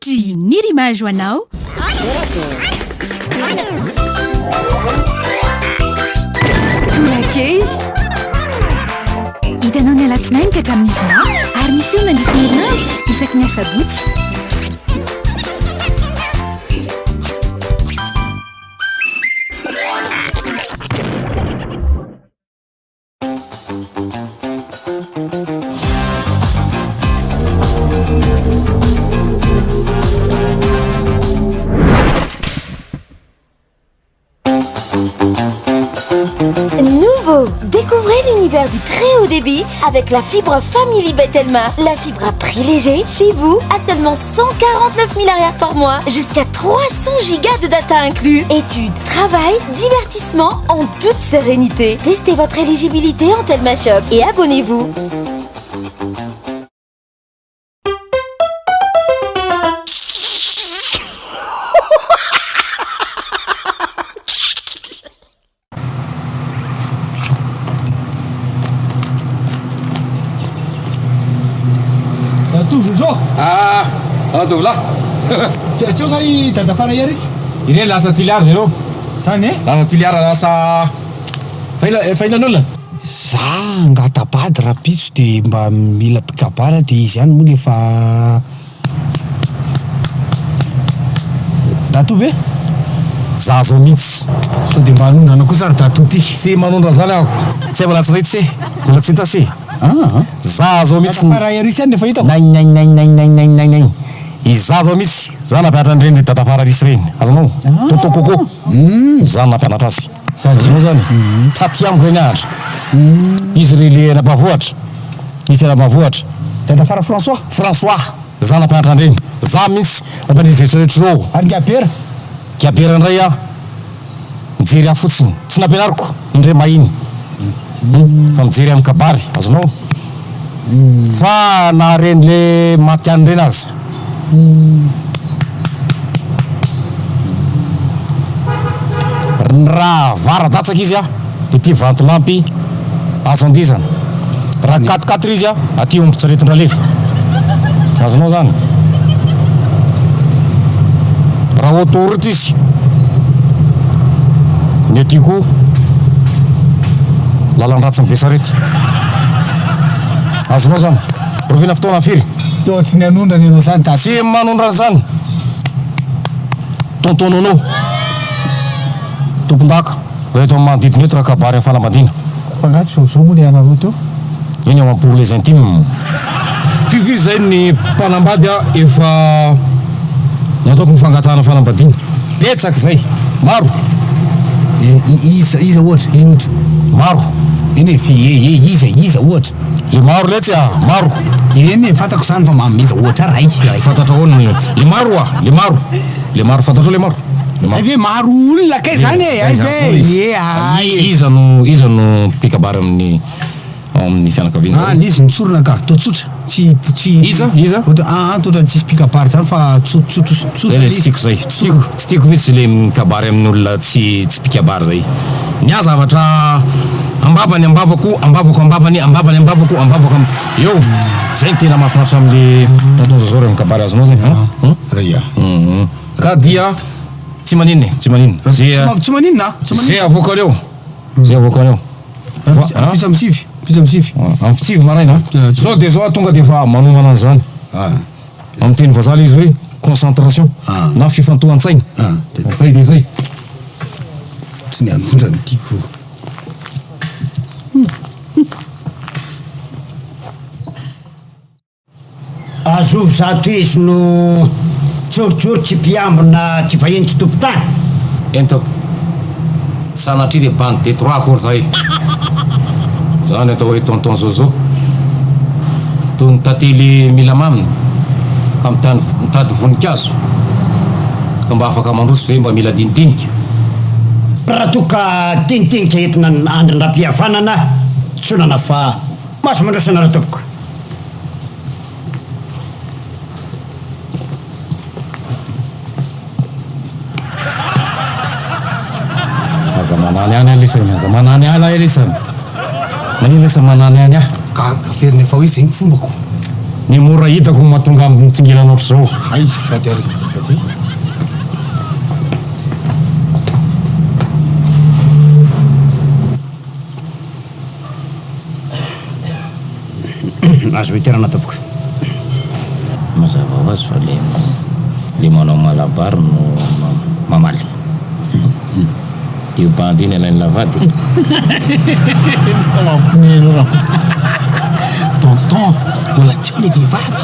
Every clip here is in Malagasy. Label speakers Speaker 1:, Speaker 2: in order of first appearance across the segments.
Speaker 1: Ty ny rimage hoanao
Speaker 2: Torakey hitanao ny alatsinainy ka hatramin'ny zoma ary misy eo nandrisina herinandro isaky ny asabotsy.
Speaker 3: Découvrez l'univers du très haut débit avec la fibre Family Betelma. La fibre à prix léger, chez vous, à seulement 149 000 arrières par mois, jusqu'à 300 gigas de data inclus. Études, travail, divertissement en toute sérénité. Testez votre éligibilité en Telma Shop et abonnez-vous.
Speaker 4: Tovolahy
Speaker 5: tseo ngay dada fara iary izy
Speaker 4: ireny lasa tiliara zareo
Speaker 5: zany e
Speaker 4: lasa tiliara lasa failan'olona
Speaker 5: za ngatabady raha pitso de mba mila pikabara de izy ihany moa lefa datovy e
Speaker 4: za zao mihitsy
Speaker 5: so de mba hanondrana koa sary dato ty
Speaker 4: tsy manondra zany aho tsy avalatsa zay tsy mbola tsy hitasy za zao mihitsy
Speaker 5: fara iary izy ihany lefa hitako
Speaker 4: nainainainainainainainai iza zao mihitsy za nampianatra an'ireny de tatafara risy reny azonao totokoko za nampianatra azy azonao zany taty amiko reny ahatra izy rele napavoatra izy napavoatra
Speaker 5: dadafara François
Speaker 4: za nampianatra an'ireny za mihitsy nampanizitreretra reo
Speaker 5: ary ngabera
Speaker 4: kiabera indray a mijery aho fotsiny tsy nampianariko indray mahiny fa mijery amin'ny kabary azonao fa nahareny le matiany reny azy raha varadatsaka izy a de ty vantolampy azo andizana raha 4 izy a aty ombotsaretin-dralefa azonao zany raha autoroute izy ny atyko lalan-dratsiny Besarety azonao zany rovina fotoana firy
Speaker 5: to tsy ny anondrany anao zany ta
Speaker 4: tsy manondrany zany tontononao tompon-daka reto amin'ny manodidina eto raha kabary amin'ny fanambadiana
Speaker 5: fa ngatsy zao moa le anareo teo
Speaker 4: iny ao pour les intimes fivi zay ny mpanambady a efa nataoko mifangatahana fanambadiana petsaky zay maro
Speaker 5: iza ohatra
Speaker 4: maro
Speaker 5: eny iza ohatra
Speaker 4: le maro letsy a maro
Speaker 5: eny fantako zany fa iza ohatra ray
Speaker 4: fantatra ahoana le maro a le maro fantatro le maro
Speaker 5: ave maro olona kay zany e
Speaker 4: iza no pikabary amin'ny fianakaviana
Speaker 5: izy nitsorona ka to tsotra tsy
Speaker 4: iza
Speaker 5: totra tsisy pikabary zany fa tsotra
Speaker 4: tsy tiako mihitsy le mikabary amin'ny olona tsy pikabary zay nya zavatra ambavany ambavako ambavany ambavako eo zay ny tena mahafinaritra am'le tonton zao re mikabary azonao zay ka dia tsy maninona
Speaker 5: tsy maninona
Speaker 4: zay avoakaneo
Speaker 5: pisa misivy
Speaker 4: amin'ny fitsivy maraina zao de zao tonga de fa manomana an'izany amin'ny teny vazaly izy hoe concentration na fifantohan-tsaina zay de zay
Speaker 5: tsy ny anondrany tiako
Speaker 6: azovy zato izy no tsorotsory tsy mpiambina tsy vahiny tsy tompotany
Speaker 4: ento sanatry de bande de 3 akory zay zany atao hoe tonton zozo to ny tately mila mamina ka mitady voninkazo ka mba afaka mandroso ve mba mila dinidinika
Speaker 6: raha toka tinitinika entina andrin-dram-pihavanana tsonana fa maso mandrosana raha tompoko
Speaker 4: aza manany any alesany aza manany ala alesany manino lesa manany any ah
Speaker 5: ka feriny efa hoe zay ny fombako
Speaker 4: ny mora hitako mahatonga amin'ny tsingelanao zao.
Speaker 5: Ay, fady ary fady.
Speaker 6: Azo iterana tompoko.
Speaker 4: Mazava ho azy fa le manao malabary no mamaly. Tio bandy iny alainy lavady.
Speaker 5: Tonton, mbola teo le vehivavy.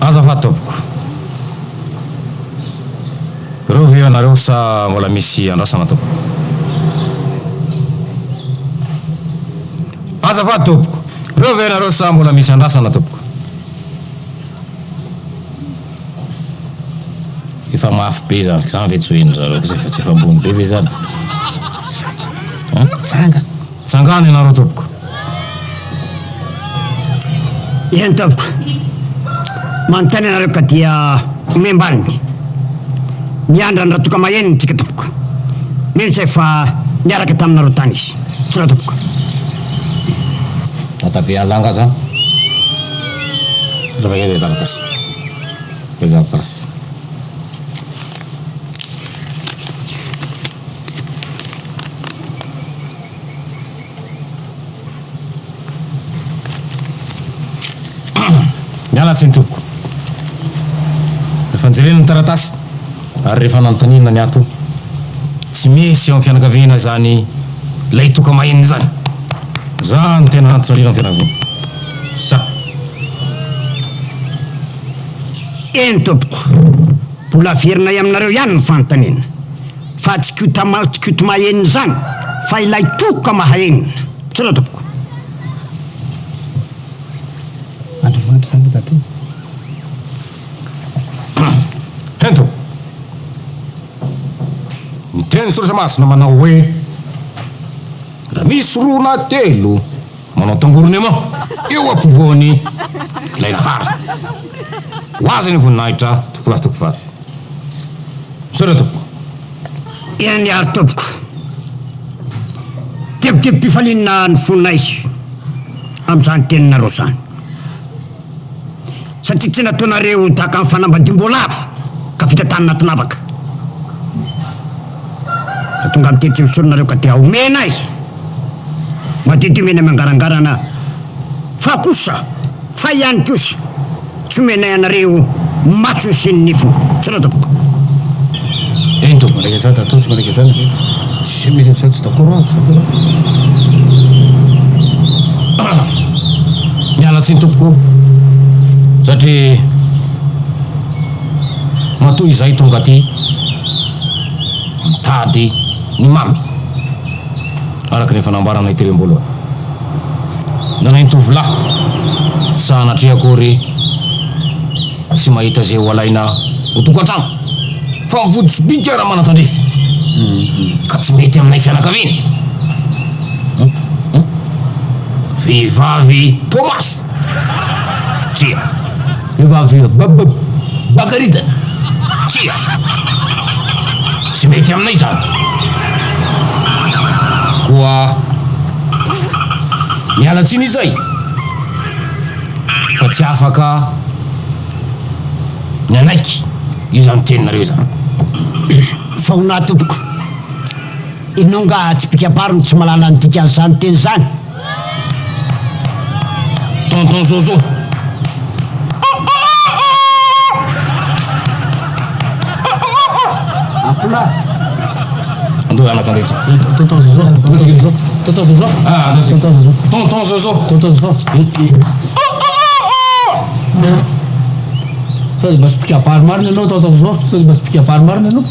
Speaker 4: Azafady tompoko. Reo ve anareo sa mbola misy andrasana tompoko? Azafady tompoko. Reo ve anareo sa mbola misy andrasana tompoko? Efa mafy be zany, zany ve tsy hoe ndrareo tsy efa ambony be ve zany?
Speaker 5: Tsanga.
Speaker 4: Tsangany anareo tompoko.
Speaker 6: Eny tompoko. Manontany anareo ka dia omembaliny. Miandra ny ratoka maheny tika tompoko. Mino say fa niaraka taminareo tany izy. Tsy raha tompoko.
Speaker 4: Atabe alanga zany. Zavakely taratasy. Taratasy. Miala tsiny tompoko. Rehefa njerena ny taratasy ary rehefa nanontanina ny ato tsy misy eo amin'ny fianakaviana zany lay toka maheny zany. Zany tena nantotrarina amin'ny fianakaviana. Sa
Speaker 6: Eny tompoko. Mbola verina aminareo ihany ny fanontaniana. Fa tsy kioto maheny zany fa ilay toka mahaenina. Tsy raha tompoko.
Speaker 5: Andriamanitra zany tato.
Speaker 4: Hento. Miteny soratra masina manao hoe raha misy rona telo manao tangorony ema eo ampovoany lay nahary. Hoazy ny voninahitra tokolasy toko vavy. Sora tompoko.
Speaker 6: Eny ary tompoko. Tebotebo-pifalinana ny voninay amin'izany teninareo zany. Satria tsy nataonareo tahaka amin'ny fanambadiam-boalavo ka vita tany anaty lavaka. Fa tonga amin'ny tetry misoronareo ka dia omenay. Matety omena mangarangarana fa kosa fa ihany kosa tsy omenay anareo matso sy ny nifiny. Tsy raha tompoko.
Speaker 4: Eny tompoko.
Speaker 5: Malaika zany tato, tsy malaika zany. Tsy mety amin'izany tsy d'accord, tsy d'accord.
Speaker 4: Miala tsiny tompoko. Satria matoy izay tonga aty mitady ny mamy araka ny fanambarana itely am-boalohany. Nanay ny tovolahy sanatria akory tsy mahita zay ho alaina ho tokantrano fa mivody sobika raha manatandrify ka tsy mety aminay fianakaviana. Vehivavy Tomaso. Tsia. Vehivavy Bakaridana. Tsia. Tsy mety aminay zany. Koa miala tsiny izay fa tsy afaka ny anaiky izany teninareo zany.
Speaker 6: Fa ho na tompoko. Inonga tsy pikam-parony tsy malala ny dikan'izany teny zany.
Speaker 4: Tonton Zozo.
Speaker 5: Akola.
Speaker 4: Andou ana kandeta.
Speaker 5: Tonton Zozo. Tonton Zozo.
Speaker 4: Ah,
Speaker 5: Tonton Zozo.
Speaker 4: Tonton Zozo.
Speaker 5: Tonton Zozo. Sao dia masih pikir marina ianao Tonton Zozo? Sao dia masih pikir marina ianao?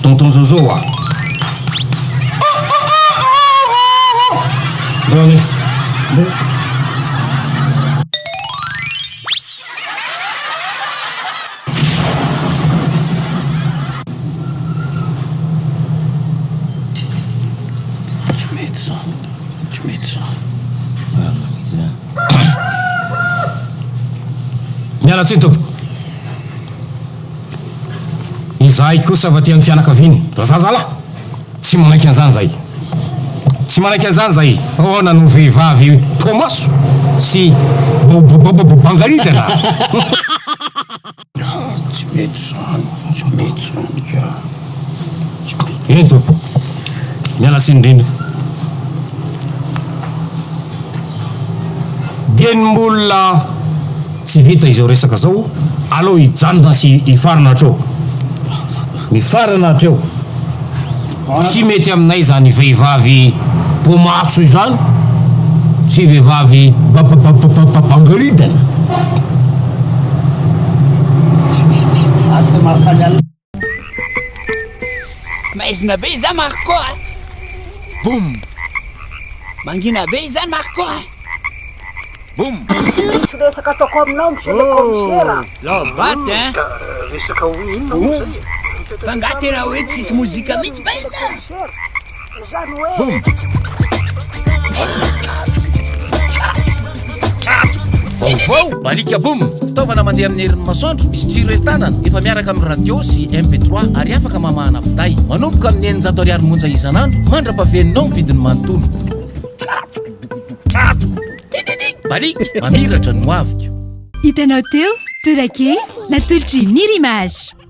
Speaker 4: Tonton Zozo ah. Doni. Miala tsiny tompoko. Izahay kosa avy aty amin'ny fianakaviany. Raha zazalahy tsy manaiky an'izany zay. Tsy tsy manaiky an'izany zay ahoana no vehivavy pomaso sy bangaritana
Speaker 6: tsy mety zany tsy mety zany ka
Speaker 4: ento miala sindrindra dienimbolona tsy vita izao resaka zao aloha hijanona sy hifarana hatreo mifarana hatreo tsy mety aminay zany vehivavy pomaso izany sy vehivavy bangaritana
Speaker 7: maizina be izany mariko a boum mangina be izany mariko a boum
Speaker 8: Tsy resaka ataoko aminao monsieur le commissaire.
Speaker 7: lobaty hein
Speaker 8: Resaka hoe inona moa zay?
Speaker 7: fa nga tena hoe tsisy mozika mihitsy ba ina
Speaker 8: Zany hoe
Speaker 9: vaovao balika boum fitaovana mandeha amin'ny herin'ny masoandro misy tsiro entanana efa miaraka amin'ny radio sy mp3 ary afaka mamahana finday manomboka amin'ny 900 ariary monja isan'andro mandra-pahaveninao ny vidiny manontolo balika mamiratra no aviko
Speaker 1: Hitanao teo, touraki, natolotra Nirimage.